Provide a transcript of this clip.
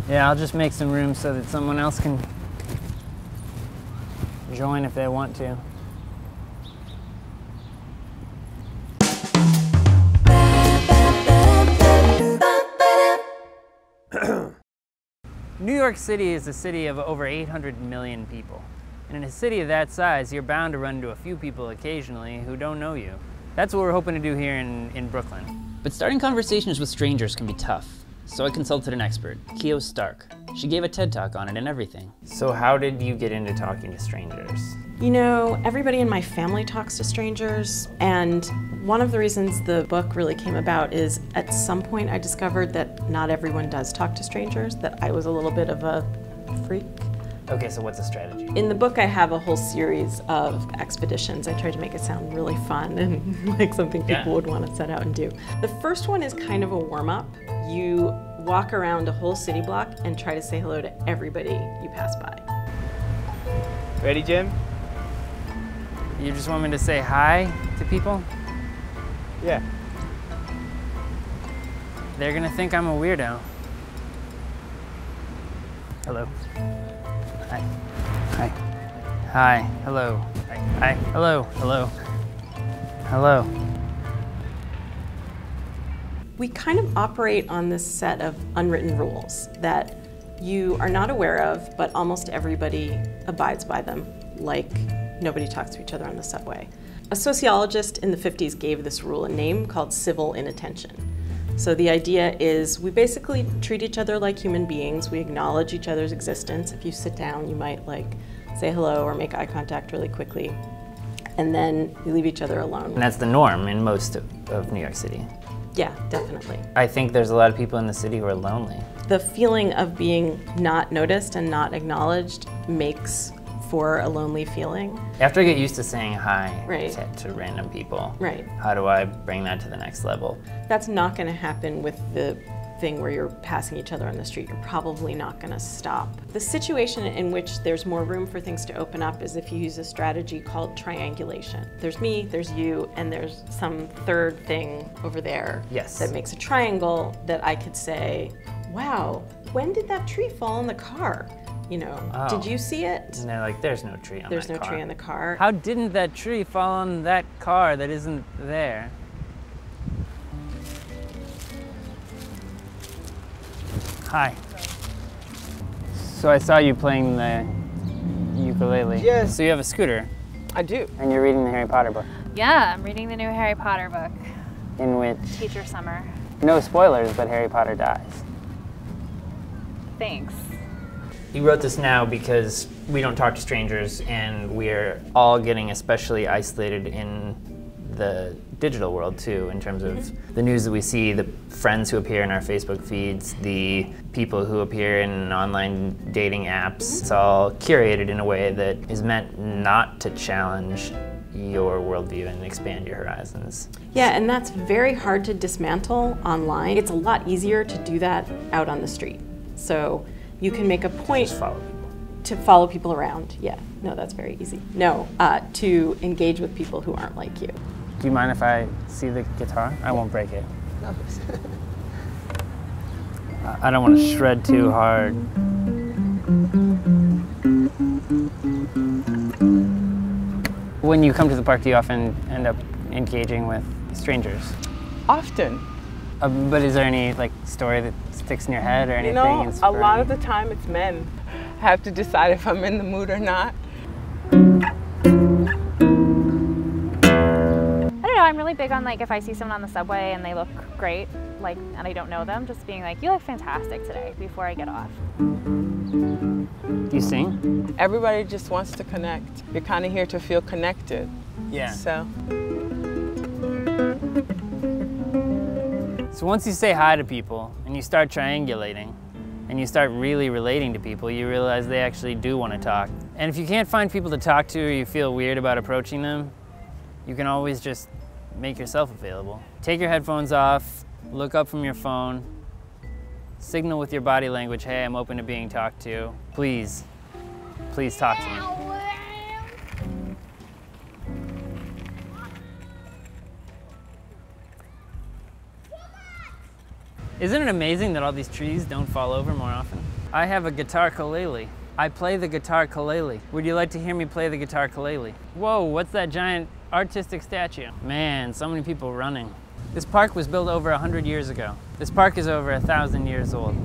Yeah, I'll just make some room so that someone else can join if they want to. New York City is a city of over 800 million people. And in a city of that size, you're bound to run into a few people occasionally who don't know you. That's what we're hoping to do here in Brooklyn. But starting conversations with strangers can be tough. So I consulted an expert, Kio Stark. She gave a TED Talk on it and everything. So how did you get into talking to strangers? You know, everybody in my family talks to strangers, and one of the reasons the book really came about is at some point I discovered that not everyone does talk to strangers, that I was a little bit of a freak. Okay, so what's the strategy? In the book I have a whole series of expeditions. I tried to make it sound really fun and like something people would want to set out and do. The first one is kind of a warm-up. You walk around a whole city block and try to say hello to everybody you pass by. Ready, Jim? You just want me to say hi to people? Yeah. They're gonna think I'm a weirdo. Hello. Hi. Hi. Hi. Hello. Hi. Hi. Hello. Hello. Hello. We kind of operate on this set of unwritten rules that you are not aware of, but almost everybody abides by them, like nobody talks to each other on the subway. A sociologist in the 50s gave this rule a name called civil inattention. So the idea is we basically treat each other like human beings. We acknowledge each other's existence. If you sit down, you might like say hello or make eye contact really quickly, and then we leave each other alone. And that's the norm in most of New York City. Yeah, definitely. I think there's a lot of people in the city who are lonely. The feeling of being not noticed and not acknowledged makes for a lonely feeling. After I get used to saying hi to random people, how do I bring that to the next level? That's not going to happen with the thing where you're passing each other on the street. You're probably not going to stop. The situation in which there's more room for things to open up is if you use a strategy called triangulation. There's me, there's you, and there's some third thing over there that makes a triangle that I could say, wow, when did that tree fall in the car? You know, did you see it? And they're like, there's no tree on that car. There's no tree on the car. How didn't that tree fall on that car that isn't there? Hi. So I saw you playing the ukulele. Yes. So you have a scooter. I do. And you're reading the Harry Potter book. Yeah, I'm reading the new Harry Potter book. In which? Teacher Summer. No spoilers, but Harry Potter dies. Thanks. He wrote this now because we don't talk to strangers and we're all getting especially isolated in the digital world too, in terms of the news that we see, the friends who appear in our Facebook feeds, the people who appear in online dating apps. It's all curated in a way that is meant not to challenge your worldview and expand your horizons. Yeah, and that's very hard to dismantle online. It's a lot easier to do that out on the street. So you can make a point to follow people around. Yeah, no, that's very easy. No, to engage with people who aren't like you. Do you mind if I see the guitar? I won't break it. No. I don't want to shred too hard. When you come to the park, do you often end up engaging with strangers? Often. But is there any story that sticks in your head or anything? You know, inspiring? a lot of the time it's men. I have to decide if I'm in the mood or not. I'm really big on if I see someone on the subway and they look great, and I don't know them, just being like, you look fantastic today before I get off. Do you sing? Everybody just wants to connect. You're kind of here to feel connected. Yeah. So once you say hi to people and you start triangulating and you start really relating to people, you realize they actually do want to talk. And if you can't find people to talk to or you feel weird about approaching them, you can always just make yourself available. Take your headphones off, look up from your phone, signal with your body language, hey, I'm open to being talked to. Please, please talk to me. Isn't it amazing that all these trees don't fall over more often? I have a guitar ukulele. I play the guitar ukulele. Would you like to hear me play the guitar ukulele? Whoa, what's that giant artistic statue? Man, so many people running. This park was built over 100 years ago. This park is over 1,000 years old.